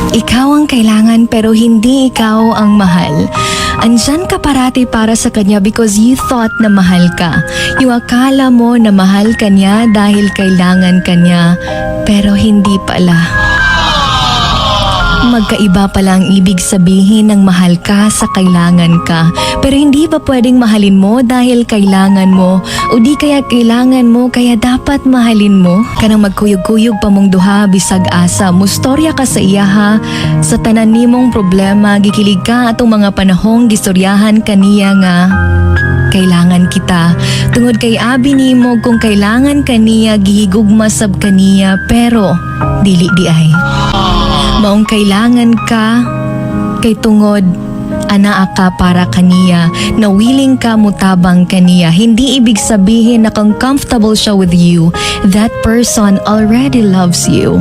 Ikaw ang kailangan pero hindi ikaw ang mahal. Andyan ka parati para sa kanya because you thought na mahal ka. Yung akala mo na mahal ka niya dahil kailangan ka niya, pero hindi pala. Magkaiba pala ang ibig sabihin ng mahal ka sa kailangan ka. Pero hindi ba pwedeng mahalin mo dahil kailangan mo o di kaya kailangan mo kaya dapat mahalin mo? Kanang magkuyog-kuyog pa mong duha bisag asa. Mustorya ka sa iya ha. Sa tanan nimong problema, gikilig ka atong mga panahong gistoryahan kaniya nga kailangan kita. Tungod kay abi nimo kung kailangan kaniya gihigugma sab kaniya pero dili di ay. Maong kailangan ka kay tungod anaa ka para kaniya na willing ka mutabang kaniya. Hindi ibig sabihin na kung comfortable siya with you, that person already loves you.